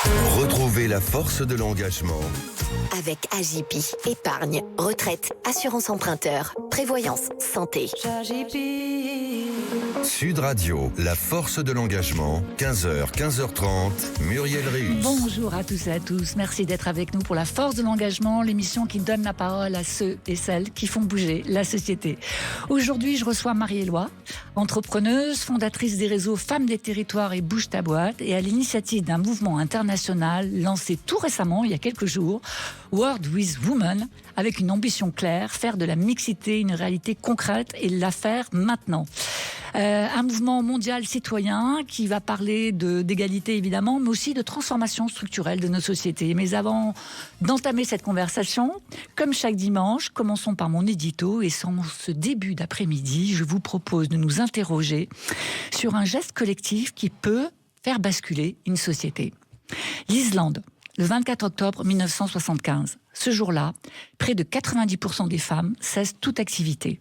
Retrouvez la force de l'engagement. Avec Agipi, épargne, retraite, assurance emprunteur, prévoyance, santé. Sud Radio, la force de l'engagement, 15h, 15h30, Muriel Réus. Bonjour à tous et à tous, merci d'être avec nous pour la force de l'engagement, l'émission qui donne la parole à ceux et celles qui font bouger la société. Aujourd'hui, je reçois Marie-Éloi, entrepreneuse, fondatrice des réseaux Femmes des Territoires et Bouge ta boîte, et à l'initiative d'un mouvement international lancé tout récemment, il y a quelques jours, World with Women, avec une ambition claire, faire de la mixité une réalité concrète et la faire maintenant. Un mouvement mondial citoyen qui va parler d'égalité évidemment, mais aussi de transformation structurelle de nos sociétés. Mais avant d'entamer cette conversation, comme chaque dimanche, commençons par mon édito, et sans ce début d'après-midi, je vous propose de nous interroger sur un geste collectif qui peut faire basculer une société. L'Islande, le 24 octobre 1975. Ce jour-là, près de 90% des femmes cessent toute activité.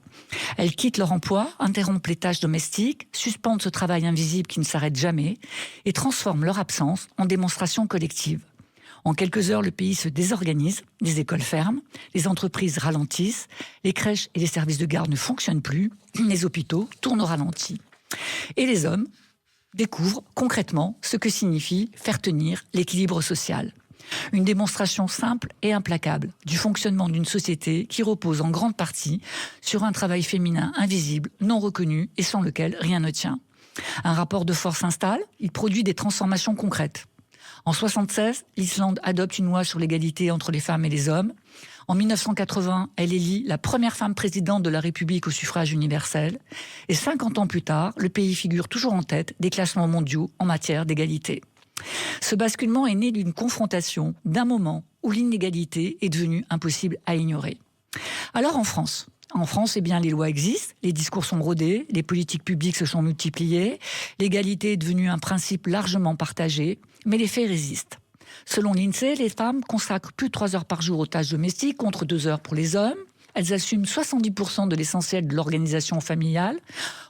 Elles quittent leur emploi, interrompent les tâches domestiques, suspendent ce travail invisible qui ne s'arrête jamais et transforment leur absence en démonstration collective. En quelques heures, le pays se désorganise, les écoles ferment, les entreprises ralentissent, les crèches et les services de garde ne fonctionnent plus, les hôpitaux tournent au ralenti. Et les hommes découvrent concrètement ce que signifie faire tenir l'équilibre social. Une démonstration simple et implacable du fonctionnement d'une société qui repose en grande partie sur un travail féminin invisible, non reconnu et sans lequel rien ne tient. Un rapport de force s'installe, il produit des transformations concrètes. En 1976, l'Islande adopte une loi sur l'égalité entre les femmes et les hommes. En 1980, elle élit la première femme présidente de la République au suffrage universel. Et 50 ans plus tard, le pays figure toujours en tête des classements mondiaux en matière d'égalité. Ce basculement est né d'une confrontation, d'un moment où l'inégalité est devenue impossible à ignorer. Alors en France, eh bien, les lois existent, les discours sont rodés, les politiques publiques se sont multipliées, l'égalité est devenue un principe largement partagé, mais les faits résistent. Selon l'INSEE, les femmes consacrent plus de 3 heures par jour aux tâches domestiques, contre 2 heures pour les hommes. Elles assument 70% de l'essentiel de l'organisation familiale,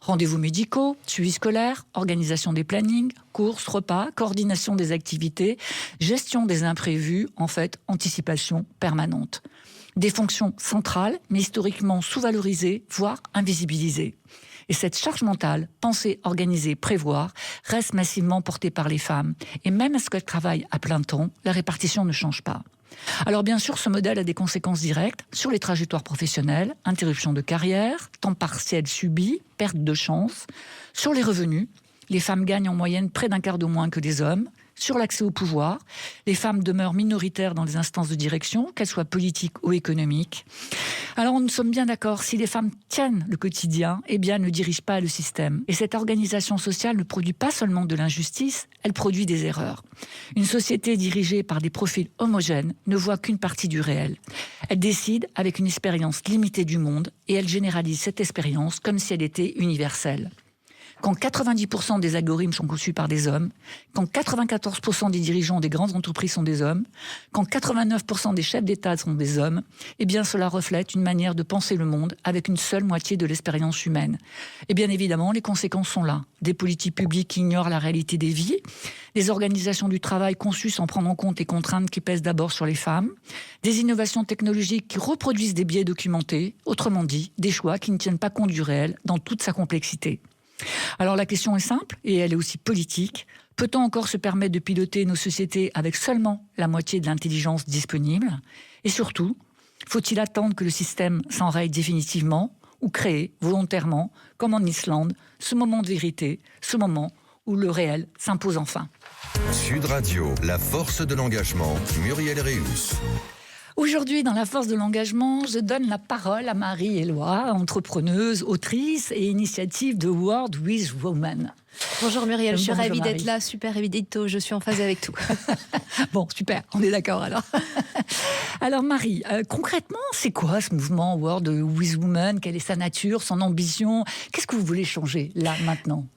rendez-vous médicaux, suivi scolaire, organisation des plannings, courses, repas, coordination des activités, gestion des imprévus, en fait, anticipation permanente. Des fonctions centrales, mais historiquement sous-valorisées, voire invisibilisées. Et cette charge mentale, penser, organiser, prévoir, reste massivement portée par les femmes. Et même à ce qu'elles travaillent à plein temps, la répartition ne change pas. Alors bien sûr, ce modèle a des conséquences directes sur les trajectoires professionnelles, interruption de carrière, temps partiel subi, perte de chance. Sur les revenus, les femmes gagnent en moyenne près d'un quart de moins que les hommes. Sur l'accès au pouvoir, les femmes demeurent minoritaires dans les instances de direction, qu'elles soient politiques ou économiques. Alors nous sommes bien d'accord, si les femmes tiennent le quotidien, eh bien elles ne dirigent pas le système. Et cette organisation sociale ne produit pas seulement de l'injustice, elle produit des erreurs. Une société dirigée par des profils homogènes ne voit qu'une partie du réel. Elle décide avec une expérience limitée du monde et elle généralise cette expérience comme si elle était universelle. Quand 90% des algorithmes sont conçus par des hommes, quand 94% des dirigeants des grandes entreprises sont des hommes, quand 89% des chefs d'État sont des hommes, eh bien cela reflète une manière de penser le monde avec une seule moitié de l'expérience humaine. Et bien évidemment, les conséquences sont là. Des politiques publiques qui ignorent la réalité des vies, des organisations du travail conçues sans prendre en compte les contraintes qui pèsent d'abord sur les femmes, des innovations technologiques qui reproduisent des biais documentés, autrement dit, des choix qui ne tiennent pas compte du réel dans toute sa complexité. Alors la question est simple, et elle est aussi politique. Peut-on encore se permettre de piloter nos sociétés avec seulement la moitié de l'intelligence disponible ? Et surtout, faut-il attendre que le système s'enraye définitivement ou créer volontairement, comme en Islande, ce moment de vérité, ce moment où le réel s'impose enfin ? Sud Radio, la force de l'engagement, Muriel Réus. Aujourd'hui, dans la force de l'engagement, je donne la parole à Marie-Éloi, entrepreneuse, autrice et initiative de World with Women. Bonjour Muriel, je suis ravie Marie. d'être là, super édito, je suis en phase avec tout. Bon, super, on est d'accord alors. Alors Marie, concrètement, c'est quoi ce mouvement World with Women ? Quelle est sa nature, son ambition ? Qu'est-ce que vous voulez changer là, maintenant ?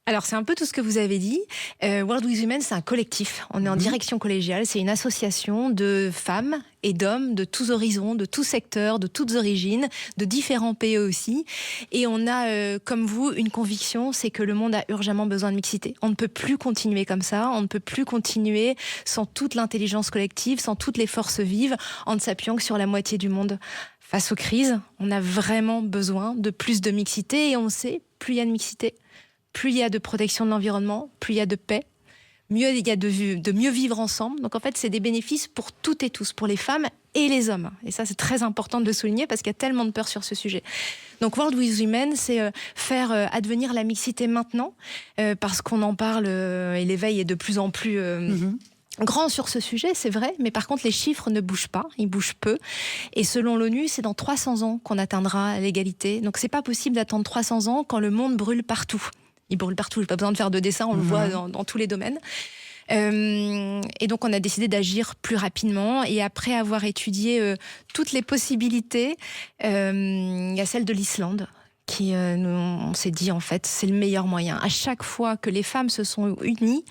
Alors, c'est un peu tout ce que vous avez dit. World with Women, c'est un collectif. On est en direction collégiale. C'est une association de femmes et d'hommes de tous horizons, de tous secteurs, de toutes origines, de différents pays aussi. Et on a, comme vous, une conviction, c'est que le monde a urgemment besoin de mixité. On ne peut plus continuer comme ça. On ne peut plus continuer sans toute l'intelligence collective, sans toutes les forces vives, en ne s'appuyant que sur la moitié du monde. Face aux crises, on a vraiment besoin de plus de mixité. Et on sait, plus il y a de mixité, plus il y a de protection de l'environnement, plus il y a de paix, mieux il y a de mieux vivre ensemble. Donc en fait, c'est des bénéfices pour toutes et tous, pour les femmes et les hommes. Et ça, c'est très important de le souligner parce qu'il y a tellement de peur sur ce sujet. Donc World with Women, c'est faire advenir la mixité maintenant, parce qu'on en parle et l'éveil est de plus en plus... grand sur ce sujet, c'est vrai, mais par contre les chiffres ne bougent pas, ils bougent peu. Et selon l'ONU, c'est dans 300 ans qu'on atteindra l'égalité. Donc c'est pas possible d'attendre 300 ans quand le monde brûle partout. Il brûle partout, j'ai pas besoin de faire de dessin, on le voit dans tous les domaines. Et donc on a décidé d'agir plus rapidement. Et après avoir étudié toutes les possibilités, il y a celle de l'Islande. On s'est dit en fait c'est le meilleur moyen. À chaque fois que les femmes se sont unies,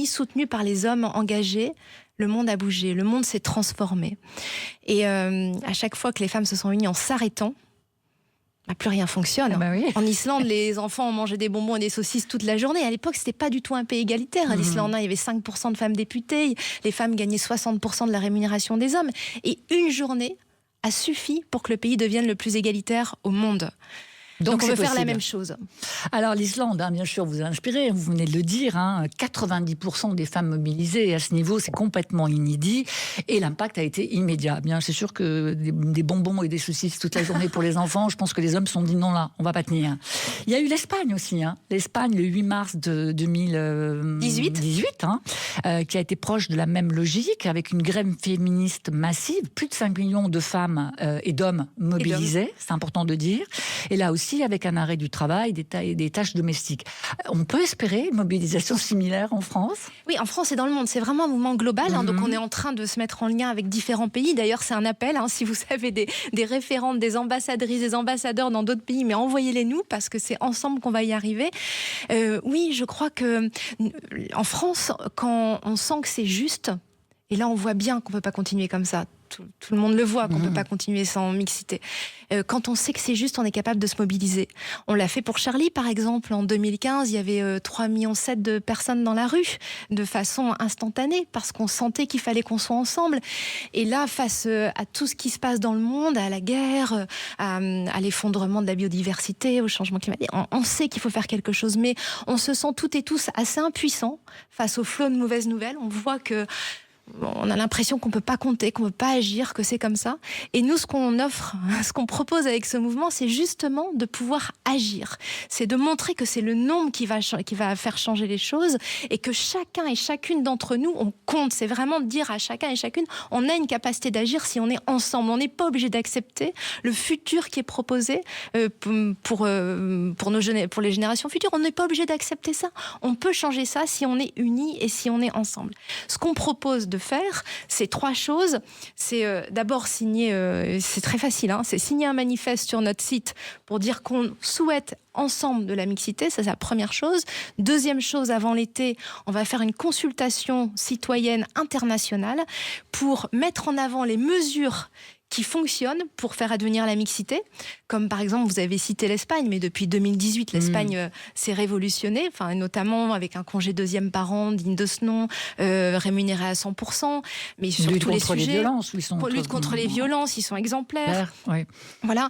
soutenues par les hommes engagés, le monde a bougé, le monde s'est transformé. Et à chaque fois que les femmes se sont unies en s'arrêtant, plus rien fonctionne. Bah oui. En Islande, les enfants mangeaient des bonbons et des saucisses toute la journée. À l'époque, c'était pas du tout un pays égalitaire. L'Islande, il y avait 5% de femmes députées, les femmes gagnaient 60% de la rémunération des hommes. Et une journée a suffi pour que le pays devienne le plus égalitaire au monde. Donc on veut faire la même chose. Alors l'Islande, bien sûr, vous a inspiré, vous venez de le dire, 90% des femmes mobilisées. À ce niveau, c'est complètement inédit. Et l'impact a été immédiat. Bien, c'est sûr que des bonbons et des saucisses toute la journée pour les enfants, je pense que les hommes se sont dit non là, on va pas tenir. Il y a eu l'Espagne aussi. L'Espagne, le 8 mars de 2018, qui a été proche de la même logique, avec une grève féministe massive. Plus de 5 millions de femmes et d'hommes mobilisés, c'est important de dire. Et là aussi, avec un arrêt du travail, des tâches domestiques. On peut espérer une mobilisation similaire en France ? Oui, en France et dans le monde. C'est vraiment un mouvement global. Donc on est en train de se mettre en lien avec différents pays. D'ailleurs, c'est un appel. Si vous avez des référentes, des ambassadrices, des ambassadeurs dans d'autres pays, mais envoyez-les nous parce que c'est ensemble qu'on va y arriver. Oui, je crois que en France, quand on sent que c'est juste, et là on voit bien qu'on ne peut pas continuer comme ça. Tout le monde le voit qu'on ne peut pas continuer sans mixité. Quand on sait que c'est juste, on est capable de se mobiliser. On l'a fait pour Charlie, par exemple. En 2015, il y avait 3,7 millions de personnes dans la rue, de façon instantanée, parce qu'on sentait qu'il fallait qu'on soit ensemble. Et là, face à tout ce qui se passe dans le monde, à la guerre, à l'effondrement de la biodiversité, au changement climatique, on sait qu'il faut faire quelque chose, mais on se sent toutes et tous assez impuissants face au flot de mauvaises nouvelles. On voit que on a l'impression qu'on ne peut pas compter, qu'on ne peut pas agir, que c'est comme ça. Et nous, ce qu'on offre, ce qu'on propose avec ce mouvement, c'est justement de pouvoir agir. C'est de montrer que c'est le nombre qui va faire changer les choses et que chacun et chacune d'entre nous, on compte. C'est vraiment de dire à chacun et chacune, on a une capacité d'agir si on est ensemble. On n'est pas obligé d'accepter le futur qui est proposé pour les générations futures. On n'est pas obligé d'accepter ça. On peut changer ça si on est unis et si on est ensemble. Ce qu'on propose de faire, c'est 3 choses. C'est d'abord signer, c'est très facile, c'est signer un manifeste sur notre site pour dire qu'on souhaite ensemble de la mixité, ça c'est la première chose. Deuxième chose, avant l'été, on va faire une consultation citoyenne internationale pour mettre en avant les mesures qui fonctionnent pour faire advenir la mixité. Comme par exemple, vous avez cité l'Espagne, mais depuis 2018, l'Espagne s'est révolutionnée, notamment avec un congé deuxième parent digne de ce nom, rémunéré à 100%, mais sur tous les sujets. Lutte contre les violences, ils sont exemplaires. Oui. Voilà.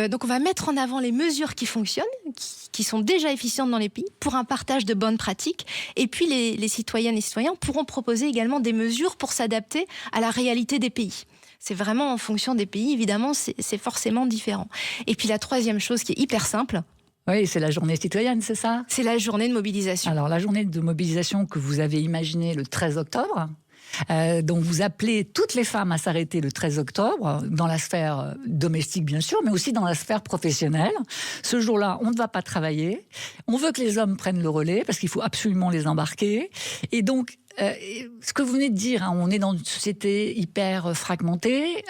Donc on va mettre en avant les mesures qui fonctionnent, qui sont déjà efficientes dans les pays, pour un partage de bonnes pratiques. Et puis les citoyennes et citoyens pourront proposer également des mesures pour s'adapter à la réalité des pays. C'est vraiment en fonction des pays, évidemment, c'est forcément différent. Et puis la troisième chose qui est hyper simple. Oui, c'est la journée citoyenne, c'est ça ? C'est la journée de mobilisation. Alors la journée de mobilisation que vous avez imaginée le 13 octobre, donc vous appelez toutes les femmes à s'arrêter le 13 octobre, dans la sphère domestique bien sûr, mais aussi dans la sphère professionnelle. Ce jour-là, on ne va pas travailler. On veut que les hommes prennent le relais, parce qu'il faut absolument les embarquer. Et donc, ce que vous venez de dire, on est dans une société hyper fragmentée,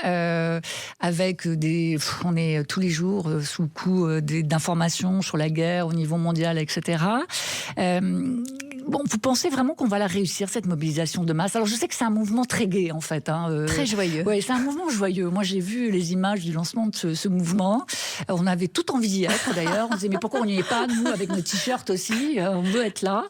avec on est tous les jours sous le coup d'informations sur la guerre au niveau mondial, etc. Vous pensez vraiment qu'on va la réussir, cette mobilisation de masse? Alors, je sais que c'est un mouvement très gai, en fait. Très joyeux. Oui, c'est un mouvement joyeux. Moi, j'ai vu les images du lancement de ce mouvement. On avait tout envie d'y être, d'ailleurs. On disait, mais pourquoi on n'y est pas, nous, avec nos t-shirts aussi? On veut être là.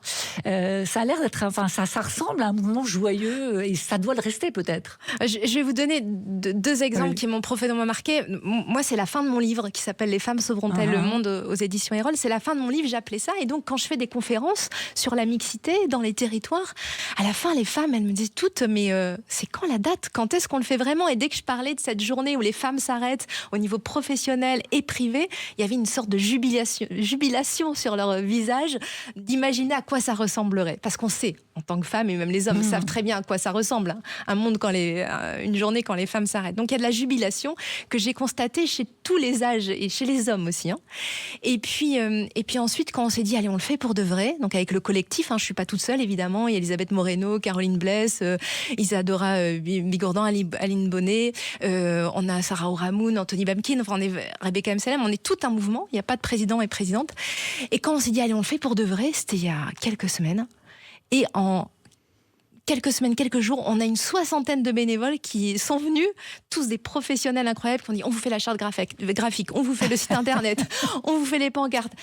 Ça a l'air d'être... ça ressemble à un mouvement joyeux, et ça doit le rester, peut-être. Je vais vous donner deux exemples qui m'ont profondément marqué. Moi, c'est la fin de mon livre, qui s'appelle « Les femmes sauveront-elles le monde » aux éditions Erol. C'est la fin de mon livre, j'appelais ça. Et donc, quand je fais des conférences sur la mixité dans les territoires, à la fin, les femmes, elles me disent toutes, mais c'est quand la date? Quand est-ce qu'on le fait vraiment? Et dès que je parlais de cette journée où les femmes s'arrêtent au niveau professionnel et privé, il y avait une sorte de jubilation sur leur visage, d'imaginer à quoi ça ressemblerait. Parce qu'on sait, en tant que femme, et même les hommes savent très bien à quoi ça ressemble, un monde une journée quand les femmes s'arrêtent. Donc il y a de la jubilation que j'ai constatée chez tous les âges et chez les hommes aussi. Et puis ensuite, quand on s'est dit, allez, on le fait pour de vrai, donc avec le collectif, je suis pas toute seule, évidemment. Il y a Elisabeth Moreno, Caroline Bless, Isadora Bigordan, Aline Bonnet, on a Sarah Ouramoun, Anthony Bamkin, on est Rebecca M. Salem, on est tout un mouvement, il n'y a pas de président et présidente. Et quand on s'est dit, allez, on le fait pour de vrai, c'était il y a quelques semaines. Et en quelques semaines, quelques jours, on a une 60aine de bénévoles qui sont venus, tous des professionnels incroyables, qui ont dit, on vous fait la charte graphique, on vous fait le site internet, on vous fait les pancartes.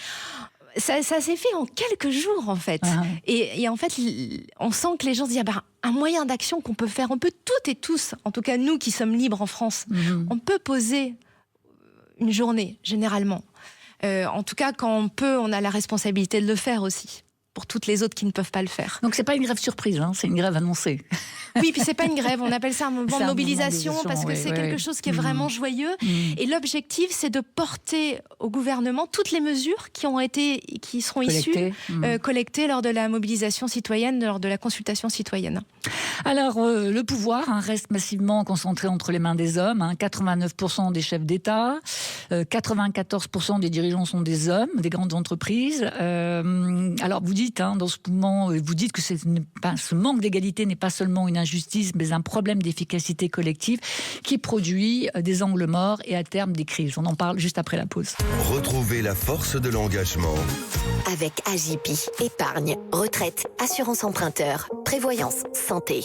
Ça s'est fait en quelques jours, en fait. Et en fait, on sent que les gens se disent, un moyen d'action qu'on peut faire, on peut toutes et tous, en tout cas nous qui sommes libres en France, on peut poser une journée, généralement. En tout cas, quand on peut, on a la responsabilité de le faire aussi, pour toutes les autres qui ne peuvent pas le faire. Donc c'est pas une grève surprise, c'est une grève annoncée. Oui, puis c'est pas une grève, on appelle ça un mouvement de mobilisation parce que c'est quelque chose qui est vraiment joyeux. Et l'objectif, c'est de porter au gouvernement toutes les mesures qui seront issues, collectées lors de la mobilisation citoyenne, lors de la consultation citoyenne. Alors, le pouvoir reste massivement concentré entre les mains des hommes. 89% des chefs d'État, 94% des dirigeants sont des hommes, des grandes entreprises. Alors, vous dites, dans ce mouvement, vous dites que ce manque d'égalité n'est pas seulement une injustice, mais un problème d'efficacité collective qui produit des angles morts et à terme des crises. On en parle juste après la pause. Retrouvez la force de l'engagement. Avec Agipi, épargne, retraite, assurance emprunteur, prévoyance, santé.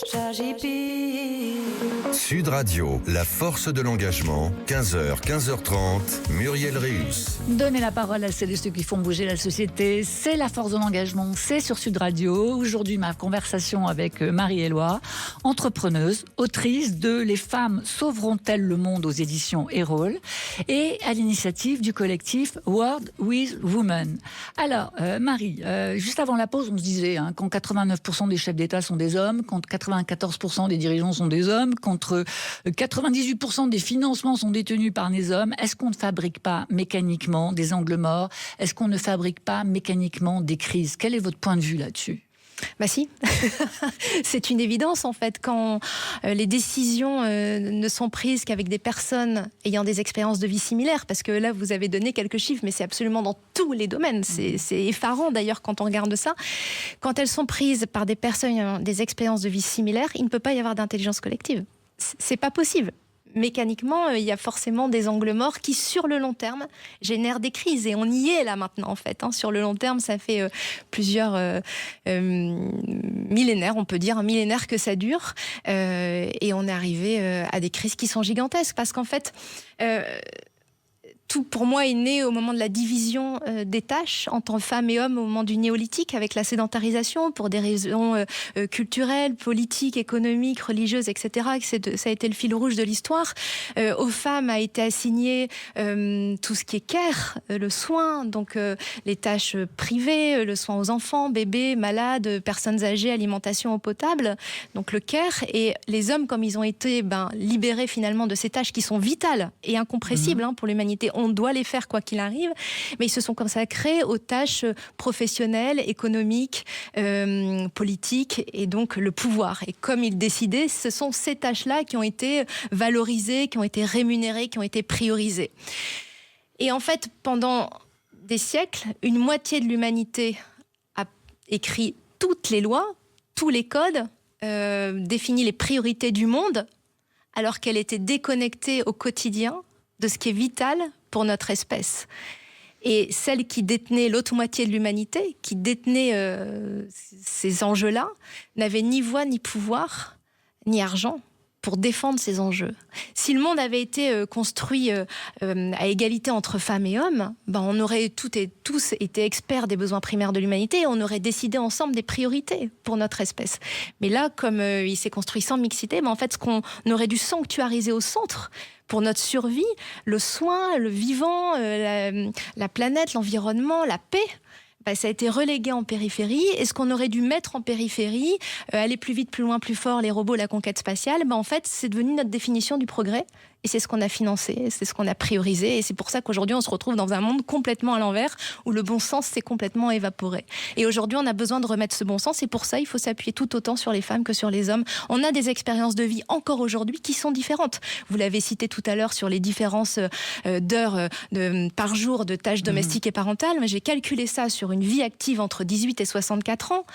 Sud Radio, la force de l'engagement, 15h, 15h30, Muriel Réus. Donner la parole à celles et ceux qui font bouger la société, c'est la force de l'engagement, c'est sur Sud Radio. Aujourd'hui, ma conversation avec Marie-Éloi, entrepreneuse, autrice de Les femmes sauveront-elles le monde aux éditions Erol et à l'initiative du collectif World with Women. Alors, Marie, juste avant la pause, on se disait quand 89% des chefs d'État sont des hommes, quand 94% des dirigeants sont des hommes, contre 98% des financements sont détenus par des hommes, est-ce qu'on ne fabrique pas mécaniquement des angles morts? Est-ce qu'on ne fabrique pas mécaniquement des crises? Quel est votre point de vue là-dessus? Si, c'est une évidence en fait quand les décisions ne sont prises qu'avec des personnes ayant des expériences de vie similaires, parce que là vous avez donné quelques chiffres, mais c'est absolument dans tous les domaines, c'est effarant d'ailleurs quand on regarde ça. Quand elles sont prises par des personnes ayant des expériences de vie similaires, il ne peut pas y avoir d'intelligence collective, c'est pas possible. Mécaniquement, il y a forcément des angles morts qui, sur le long terme, génèrent des crises. Et on y est là maintenant, en fait. Sur le long terme, ça fait plusieurs millénaires, on peut dire, un millénaire que ça dure. Et on est arrivé à des crises qui sont gigantesques. Parce qu'en fait... tout, pour moi, est né au moment de la division des tâches entre femmes et hommes au moment du néolithique, avec la sédentarisation, pour des raisons culturelles, politiques, économiques, religieuses, etc. Ça a été le fil rouge de l'histoire. Aux femmes a été assigné tout ce qui est care, le soin, donc les tâches privées, le soin aux enfants, bébés, malades, personnes âgées, alimentation eau potable, donc le care. Et les hommes, comme ils ont été libérés finalement de ces tâches qui sont vitales et incompressibles pour l'humanité, on doit les faire quoi qu'il arrive, mais ils se sont consacrés aux tâches professionnelles, économiques, politiques et donc le pouvoir. Et comme ils décidaient, ce sont ces tâches-là qui ont été valorisées, qui ont été rémunérées, qui ont été priorisées. Et en fait, pendant des siècles, une moitié de l'humanité a écrit toutes les lois tous les codes, définit les priorités du monde, alors qu'elle était déconnectée au quotidien de ce qui est vital pour notre espèce. Et celle qui détenait l'autre moitié de l'humanité, qui détenait ces enjeux-là, n'avait ni voix, ni pouvoir, ni argent pour défendre ces enjeux. Si le monde avait été construit à égalité entre femmes et hommes, on aurait toutes et tous été experts des besoins primaires de l'humanité et on aurait décidé ensemble des priorités pour notre espèce. Mais là, comme il s'est construit sans mixité, en fait, ce qu'on aurait dû sanctuariser au centre pour notre survie, le soin, le vivant, la planète, l'environnement, la paix, ça a été relégué en périphérie. Et ce qu'on aurait dû mettre en périphérie, aller plus vite, plus loin, plus fort, les robots, la conquête spatiale, en fait, c'est devenu notre définition du progrès. Et c'est ce qu'on a financé, c'est ce qu'on a priorisé. Et c'est pour ça qu'aujourd'hui, on se retrouve dans un monde complètement à l'envers, où le bon sens s'est complètement évaporé. Et aujourd'hui, on a besoin de remettre ce bon sens. Et pour ça, il faut s'appuyer tout autant sur les femmes que sur les hommes. On a des expériences de vie encore aujourd'hui qui sont différentes. Vous l'avez cité tout à l'heure sur les différences d'heures par jour de tâches domestiques et parentales. Mais j'ai calculé ça sur une vie active entre 18 et 64 ans.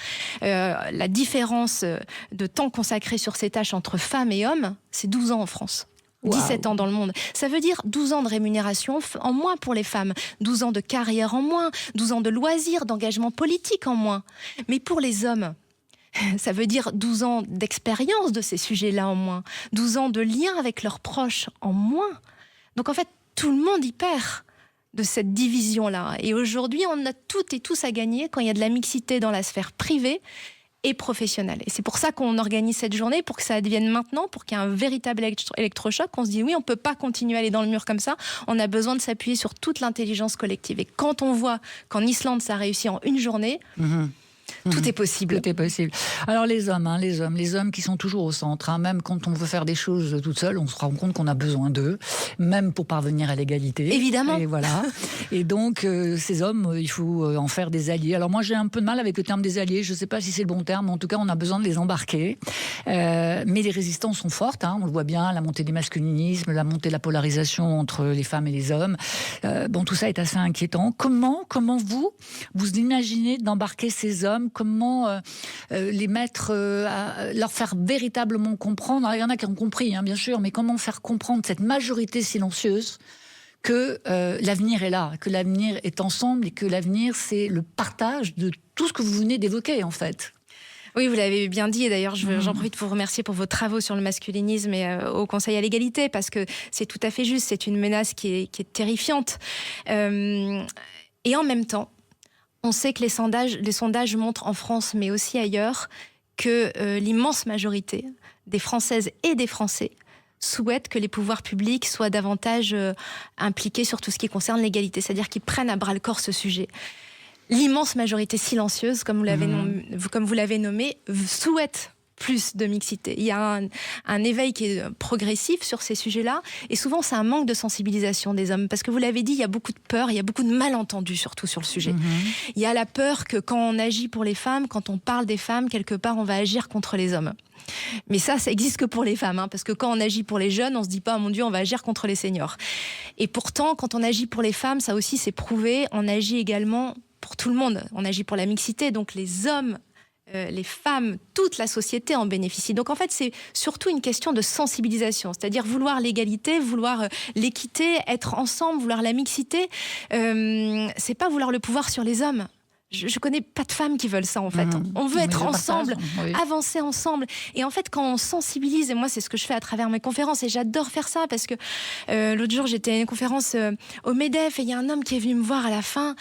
La différence de temps consacré sur ces tâches entre femmes et hommes, c'est 12 ans en France. 17 ans dans le monde. Ça veut dire 12 ans de rémunération en moins pour les femmes, 12 ans de carrière en moins, 12 ans de loisirs, d'engagement politique en moins. Mais pour les hommes, ça veut dire 12 ans d'expérience de ces sujets-là en moins, 12 ans de lien avec leurs proches en moins. Donc en fait, tout le monde y perd de cette division-là. Et aujourd'hui, on a toutes et tous à gagner quand il y a de la mixité dans la sphère privée et professionnelle. Et c'est pour ça qu'on organise cette journée, pour que ça advienne maintenant, pour qu'il y ait un véritable électrochoc. On se dit oui, on ne peut pas continuer à aller dans le mur comme ça. On a besoin de s'appuyer sur toute l'intelligence collective. Et quand on voit qu'en Islande, ça a réussi en une journée... Tout est possible. Tout est possible. Alors les hommes qui sont toujours au centre, même quand on veut faire des choses toute seule, on se rend compte qu'on a besoin d'eux, même pour parvenir à l'égalité. Évidemment. Et voilà. Et donc ces hommes, il faut en faire des alliés. Alors moi j'ai un peu de mal avec le terme des alliés, je ne sais pas si c'est le bon terme, mais en tout cas on a besoin de les embarquer. Mais les résistances sont fortes, on le voit bien, la montée des masculinismes, la montée de la polarisation entre les femmes et les hommes. Tout ça est assez inquiétant. Comment vous imaginez d'embarquer ces hommes? Comment les mettre, leur faire véritablement comprendre? Alors, il y en a qui ont compris, bien sûr, mais comment faire comprendre cette majorité silencieuse que l'avenir est là, que l'avenir est ensemble et que l'avenir, c'est le partage de tout ce que vous venez d'évoquer, en fait. Oui, vous l'avez bien dit, et d'ailleurs j'en profite pour vous remercier pour vos travaux sur le masculinisme et au Conseil à l'égalité, parce que c'est tout à fait juste, c'est une menace qui est terrifiante. Et en même temps, on sait que les sondages montrent en France, mais aussi ailleurs, que l'immense majorité des Françaises et des Français souhaitent que les pouvoirs publics soient davantage impliqués sur tout ce qui concerne l'égalité, c'est-à-dire qu'ils prennent à bras-le-corps ce sujet. L'immense majorité silencieuse, comme vous l'avez nommé, souhaite plus de mixité. Il y a un éveil qui est progressif sur ces sujets-là, et souvent c'est un manque de sensibilisation des hommes, parce que vous l'avez dit, il y a beaucoup de peur, il y a beaucoup de malentendus surtout sur le sujet. Il y a la peur que quand on agit pour les femmes, quand on parle des femmes, quelque part on va agir contre les hommes. Mais ça existe que pour les femmes, parce que quand on agit pour les jeunes, on se dit pas, oh mon Dieu, on va agir contre les seniors. Et pourtant, quand on agit pour les femmes, ça aussi c'est prouvé, on agit également pour tout le monde. On agit pour la mixité, donc les hommes, les femmes, toute la société en bénéficie. Donc en fait, c'est surtout une question de sensibilisation, c'est-à-dire vouloir l'égalité, vouloir l'équité, être ensemble, vouloir la mixité. C'est pas vouloir le pouvoir sur les hommes. Je connais pas de femmes qui veulent ça, en fait. On veut être ensemble, avancer ensemble. Et en fait, quand on sensibilise, et moi, c'est ce que je fais à travers mes conférences, et j'adore faire ça, parce que l'autre jour, j'étais à une conférence au MEDEF, et il y a un homme qui est venu me voir à la fin,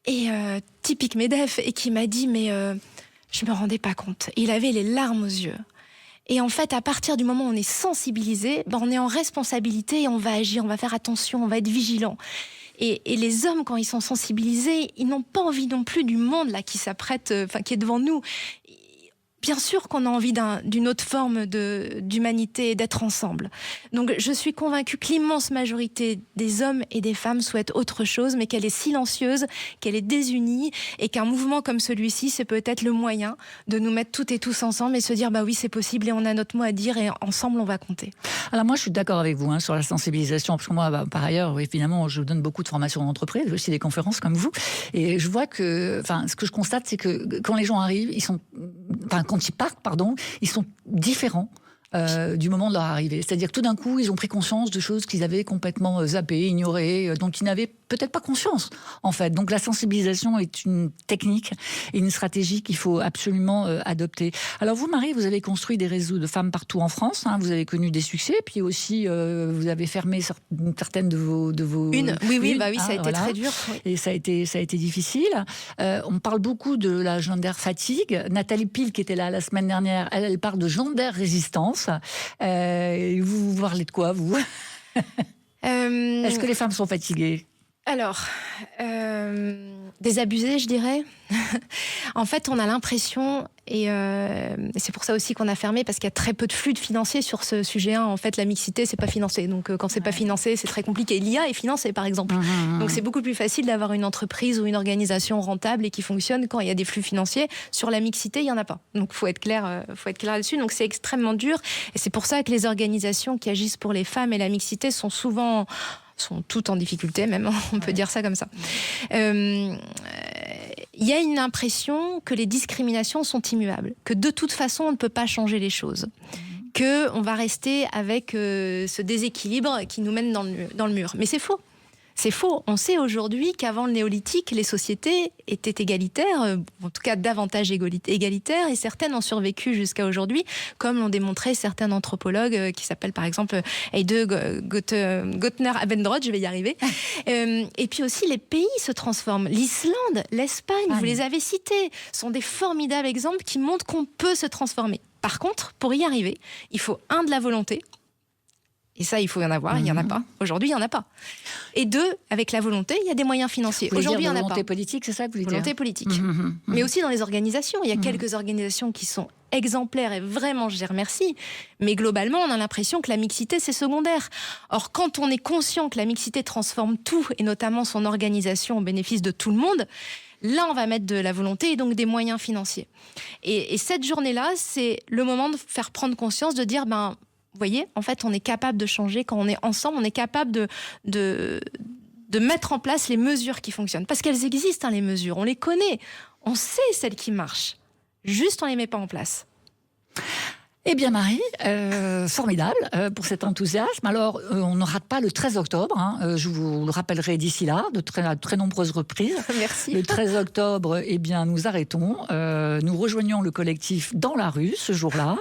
et typique MEDEF, et qui m'a dit, mais je me rendais pas compte. Il avait les larmes aux yeux. Et en fait, à partir du moment où on est sensibilisé, on est en responsabilité, et on va agir, on va faire attention, on va être vigilant. Et les hommes, quand ils sont sensibilisés, ils n'ont pas envie non plus du monde là qui s'apprête, qui est devant nous. Bien sûr qu'on a envie d'une autre forme d'humanité et d'être ensemble. Donc je suis convaincue que l'immense majorité des hommes et des femmes souhaitent autre chose, mais qu'elle est silencieuse, qu'elle est désunie, et qu'un mouvement comme celui-ci, c'est peut-être le moyen de nous mettre toutes et tous ensemble et se dire bah oui, c'est possible et on a notre mot à dire et ensemble on va compter. Alors moi je suis d'accord avec vous sur la sensibilisation, parce que moi par ailleurs, finalement, je donne beaucoup de formations en entreprise, aussi des conférences comme vous, et je vois que, ce que je constate, c'est que quand les gens arrivent, ils sont, quand quand ils partent, ils sont différents. Du moment de leur arrivée. C'est-à-dire que tout d'un coup, ils ont pris conscience de choses qu'ils avaient complètement zappées, ignorées, dont ils n'avaient peut-être pas conscience, en fait. Donc la sensibilisation est une technique et une stratégie qu'il faut absolument adopter. Alors vous, Marie, vous avez construit des réseaux de femmes partout en France, vous avez connu des succès, puis aussi vous avez fermé certaines de vos... Oui, ça a été très dur. Oui. Et ça a été difficile. On parle beaucoup de la gender fatigue. Nathalie Pile, qui était là la semaine dernière, elle parle de gender résistance. Vous parlez de quoi, vous? Est-ce que les femmes sont fatiguées? Alors, désabusées, je dirais. En fait, on a l'impression, et c'est pour ça aussi qu'on a fermé, parce qu'il y a très peu de flux de financiers sur ce sujet. En fait, la mixité, c'est pas financé. Donc, quand c'est pas financé, c'est très compliqué. L'IA est financée, par exemple. Donc, c'est beaucoup plus facile d'avoir une entreprise ou une organisation rentable et qui fonctionne quand il y a des flux financiers. Sur la mixité, il y en a pas. Donc, faut être clair là-dessus. Donc, c'est extrêmement dur. Et c'est pour ça que les organisations qui agissent pour les femmes et la mixité sont toutes en difficulté, même, on peut dire ça comme ça. Il y a une impression que les discriminations sont immuables, que de toute façon, on ne peut pas changer les choses, qu'on va rester avec ce déséquilibre qui nous mène dans le mur. Mais c'est faux. C'est faux. On sait aujourd'hui qu'avant le néolithique, les sociétés étaient égalitaires, en tout cas davantage égalitaires, et certaines ont survécu jusqu'à aujourd'hui, comme l'ont démontré certains anthropologues qui s'appellent par exemple Heide Gottner-Abendroth, je vais y arriver. Et puis aussi, les pays se transforment. L'Islande, l'Espagne, vous les avez cités, sont des formidables exemples qui montrent qu'on peut se transformer. Par contre, pour y arriver, il faut de la volonté. Et ça, il faut y en avoir, il n'y en a pas. Aujourd'hui, il n'y en a pas. Et 2, avec la volonté, il y a des moyens financiers. Aujourd'hui, il n'y en a pas. Volonté politique, c'est ça que vous voulez dire ? Volonté politique. Mais aussi dans les organisations. Il y a quelques organisations qui sont exemplaires et vraiment, je les remercie. Mais globalement, on a l'impression que la mixité, c'est secondaire. Or, quand on est conscient que la mixité transforme tout, et notamment son organisation au bénéfice de tout le monde, là, on va mettre de la volonté et donc des moyens financiers. Et cette journée-là, c'est le moment de faire prendre conscience, de dire... Vous voyez, en fait, on est capable de changer. Quand on est ensemble, on est capable de mettre en place les mesures qui fonctionnent. Parce qu'elles existent, les mesures. On les connaît. On sait celles qui marchent. Juste, on ne les met pas en place. Eh bien Marie, formidable pour cet enthousiasme. Alors, on ne rate pas le 13 octobre, je vous le rappellerai d'ici là, à très nombreuses reprises. Merci. Le 13 octobre, eh bien, nous arrêtons. Nous rejoignons le collectif dans la rue ce jour-là.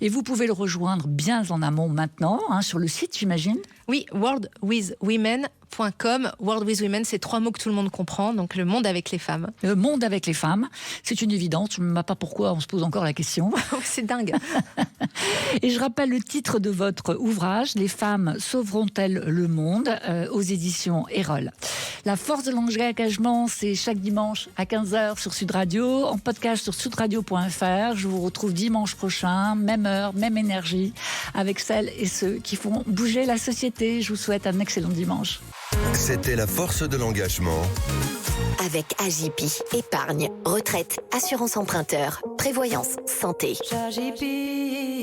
Et vous pouvez le rejoindre bien en amont maintenant, sur le site, j'imagine. Oui, worldwithwomen.com. World with Women, c'est 3 mots que tout le monde comprend, donc le monde avec les femmes. Le monde avec les femmes, c'est une évidence. Je ne sais pas pourquoi on se pose encore la question. C'est dingue. Et je rappelle le titre de votre ouvrage, Les femmes sauveront-elles le monde, aux éditions Erol. La force de l'engagement, c'est chaque dimanche à 15h sur Sud Radio, en podcast sur sudradio.fr. Je vous retrouve dimanche prochain, même heure, même énergie, avec celles et ceux qui font bouger la société. Je vous souhaite un excellent dimanche. C'était la force de l'engagement. Avec Agipi, épargne, retraite, assurance emprunteur, prévoyance, santé. Agipi.